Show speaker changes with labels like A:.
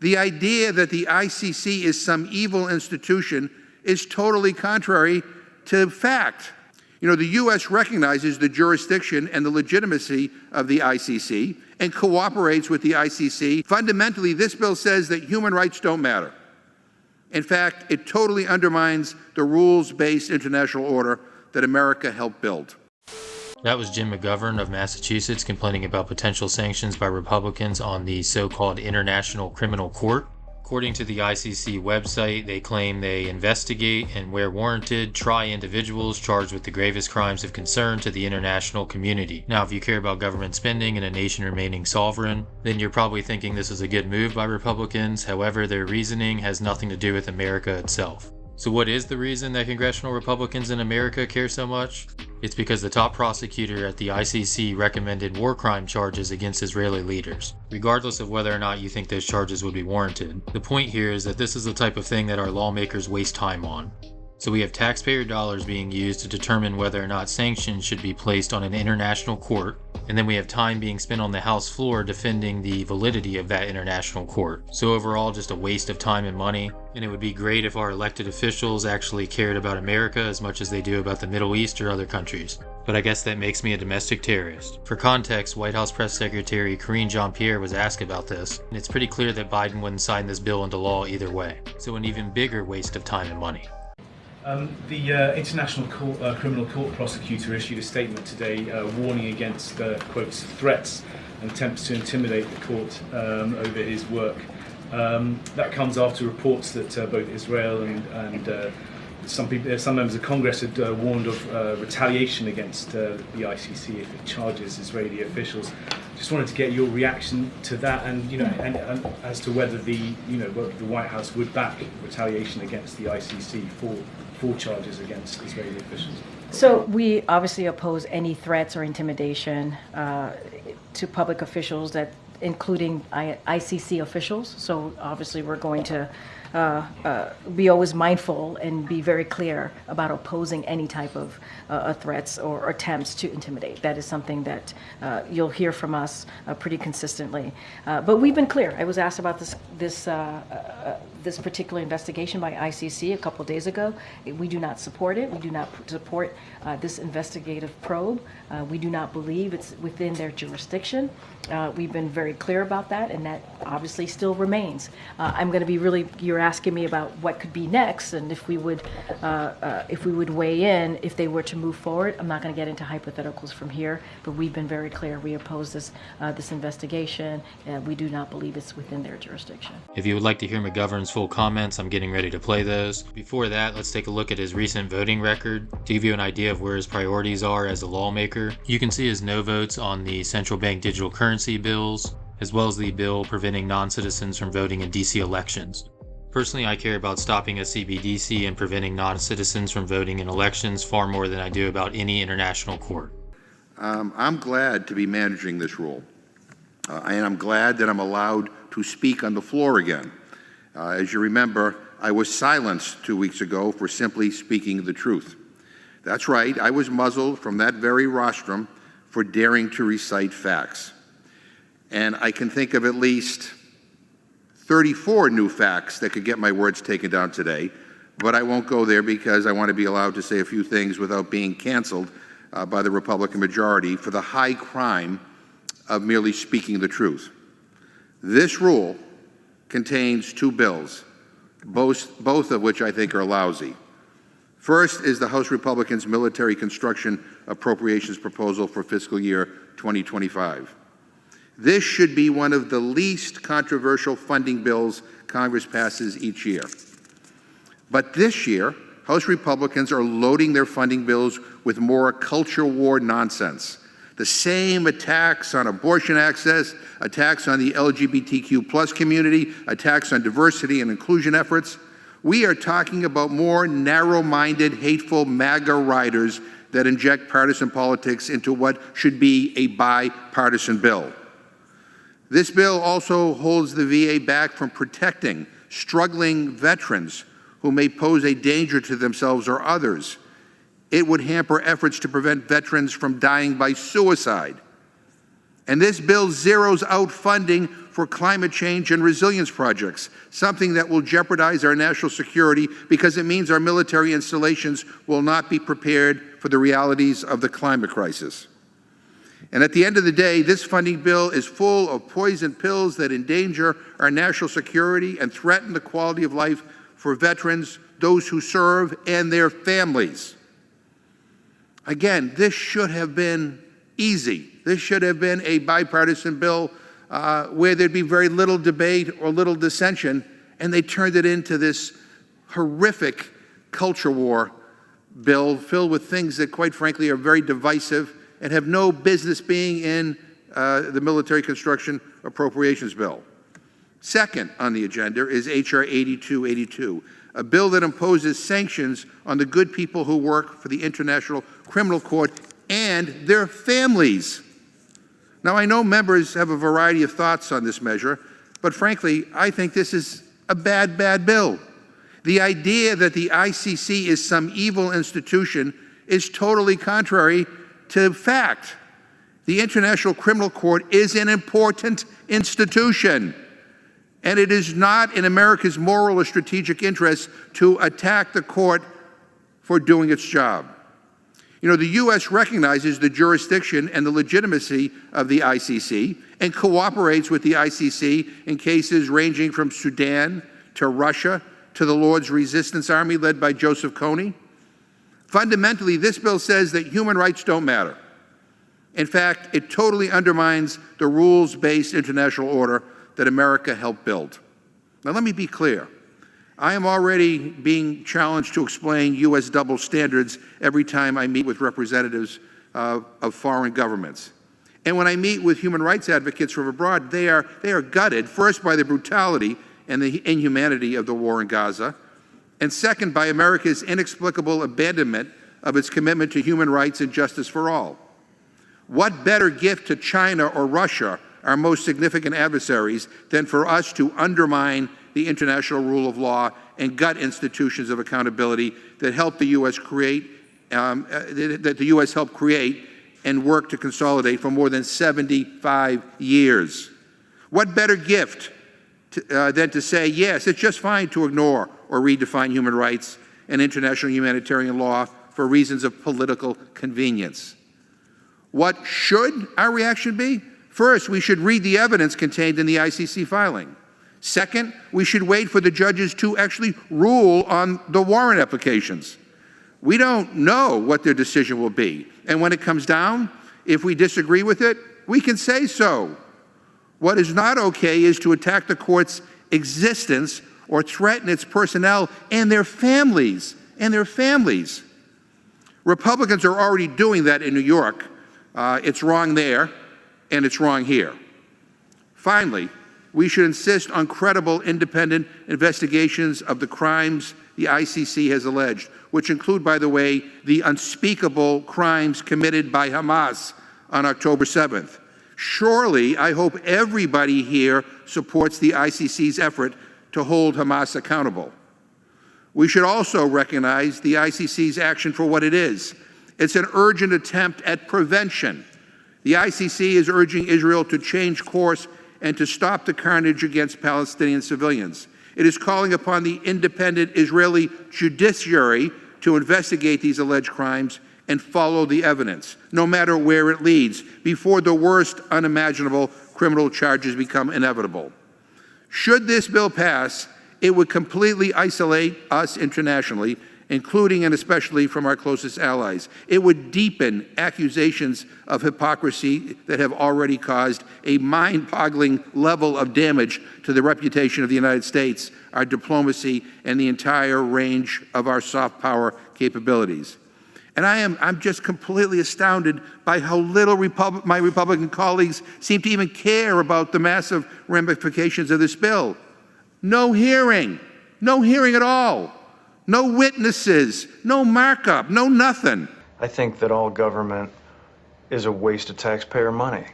A: The idea that the ICC is some evil institution is totally contrary to fact. You know, the U.S. recognizes the jurisdiction and the legitimacy of the ICC and cooperates with the ICC. Fundamentally, this bill says that human rights don't matter. In fact, it totally undermines the rules-based international order that America helped build.
B: That was Jim McGovern of Massachusetts complaining about potential sanctions by Republicans on the so-called International Criminal Court. According to the ICC website, they claim they investigate and, where warranted, try individuals charged with the gravest crimes of concern to the international community. Now, if you care about government spending and a nation remaining sovereign, then you're probably thinking this is a good move by Republicans. However, their reasoning has nothing to do with America itself. So what is the reason that congressional Republicans in America care so much? It's because the top prosecutor at the ICC recommended war crime charges against Israeli leaders, regardless of whether or not you think those charges would be warranted. The point here is that this is the type of thing that our lawmakers waste time on. So we have taxpayer dollars being used to determine whether or not sanctions should be placed on an international court, and then we have time being spent on the House floor defending the validity of that international court. So overall, just a waste of time and money, and it would be great if our elected officials actually cared about America as much as they do about the Middle East or other countries. But I guess that makes me a domestic terrorist. For context, White House Press Secretary Karine Jean-Pierre was asked about this, and it's pretty clear that Biden wouldn't sign this bill into law either way. So an even bigger waste of time and money.
C: The International Criminal Court prosecutor issued a statement today warning against, quotes, threats and attempts to intimidate the court over his work. That comes after reports that both Israel and some members of Congress had warned of retaliation against the ICC if it charges Israeli officials. Just wanted to get your reaction to that, and and as to whether the White House would back retaliation against the ICC for charges against Israeli officials.
D: So we obviously oppose any threats or intimidation to public officials, that including ICC officials. So obviously we're going to be always mindful and be very clear about opposing any type of threats or attempts to intimidate. That is something that you'll hear from us pretty consistently. But we've been clear. I was asked about this particular investigation by ICC a couple of days ago. We do not support it. We do not support this investigative probe. We do not believe it's within their jurisdiction. We've been very clear about that, and that obviously still remains. I'm going to be you're asking me about what could be next, and if we would weigh in if they were to move forward. I'm not going to get into hypotheticals from here, but we've been very clear. We oppose this investigation, and we do not believe it's within their jurisdiction.
B: If you would like to hear McGovern's full comments, I'm getting ready to play those. Before that, let's take a look at his recent voting record to give you an idea of where his priorities are as a lawmaker. You can see his no votes on the central bank digital currency bills, as well as the bill preventing non-citizens from voting in DC elections. Personally, I care about stopping a CBDC and preventing non-citizens from voting in elections far more than I do about any international court.
A: I'm glad to be managing this rule, and I'm glad that I'm allowed to speak on the floor again. As you remember, I was silenced 2 weeks ago for simply speaking the truth. That's right, I was muzzled from that very rostrum for daring to recite facts. And I can think of at least 34 new facts that could get my words taken down today, but I won't go there because I want to be allowed to say a few things without being canceled by the Republican majority for the high crime of merely speaking the truth. This rule contains two bills, both of which I think are lousy. First is the House Republicans' military construction appropriations proposal for fiscal year 2025. This should be one of the least controversial funding bills Congress passes each year. But this year, House Republicans are loading their funding bills with more culture war nonsense. The same attacks on abortion access, attacks on the LGBTQ+ community, attacks on diversity and inclusion efforts. We are talking about more narrow-minded, hateful MAGA riders that inject partisan politics into what should be a bipartisan bill. This bill also holds the VA back from protecting struggling veterans who may pose a danger to themselves or others. It would hamper efforts to prevent veterans from dying by suicide. And this bill zeroes out funding for climate change and resilience projects, something that will jeopardize our national security because it means our military installations will not be prepared for the realities of the climate crisis. And at the end of the day, this funding bill is full of poison pills that endanger our national security and threaten the quality of life for veterans, those who serve, and their families. Again, this should have been easy. This should have been a bipartisan bill where there'd be very little debate or little dissension, and they turned it into this horrific culture war bill filled with things that, quite frankly, are very divisive and have no business being in the military construction appropriations bill. Second on the agenda is H.R. 8282, a bill that imposes sanctions on the good people who work for the International Criminal Court and their families. Now, I know members have a variety of thoughts on this measure, but frankly, I think this is a bad bill. The idea that the ICC is some evil institution is totally contrary to fact. The International Criminal Court is an important institution, and it is not in America's moral or strategic interest to attack the court for doing its job. You know, the U.S. recognizes the jurisdiction and the legitimacy of the ICC and cooperates with the ICC in cases ranging from Sudan to Russia to the Lord's Resistance Army led by Joseph Kony. Fundamentally, this bill says that human rights don't matter. In fact, it totally undermines the rules-based international order that America helped build. Now, let me be clear. I am already being challenged to explain U.S. double standards every time I meet with representatives of foreign governments. And when I meet with human rights advocates from abroad, they are gutted, first by the brutality and the inhumanity of the war in Gaza, and second by America's inexplicable abandonment of its commitment to human rights and justice for all. What better gift to China or Russia, our most significant adversaries, than for us to undermine the international rule of law and gut institutions of accountability that helped the U.S. helped create and work to consolidate for more than 75 years. What better gift than to say, yes, it's just fine to ignore or redefine human rights and international humanitarian law for reasons of political convenience. What should our reaction be? First, we should read the evidence contained in the ICC filing. Second, we should wait for the judges to actually rule on the warrant applications. We don't know what their decision will be. And when it comes down, if we disagree with it, we can say so. What is not okay is to attack the court's existence or threaten its personnel and their families. Republicans are already doing that in New York. It's wrong there, and it's wrong here. Finally, we should insist on credible, independent investigations of the crimes the ICC has alleged, which include, by the way, the unspeakable crimes committed by Hamas on October 7th. Surely, I hope everybody here supports the ICC's effort to hold Hamas accountable. We should also recognize the ICC's action for what it is. It's an urgent attempt at prevention. The ICC is urging Israel to change course and to stop the carnage against Palestinian civilians. It is calling upon the independent Israeli judiciary to investigate these alleged crimes and follow the evidence, no matter where it leads, before the worst unimaginable criminal charges become inevitable. Should this bill pass, it would completely isolate us internationally, including and especially from our closest allies. It would deepen accusations of hypocrisy that have already caused a mind-boggling level of damage to the reputation of the United States, our diplomacy, and the entire range of our soft power capabilities. And I'm just completely astounded by how little my Republican colleagues seem to even care about the massive ramifications of this bill. No hearing at all. No witnesses, no markup, no nothing.
E: I think that all government is a waste of taxpayer money.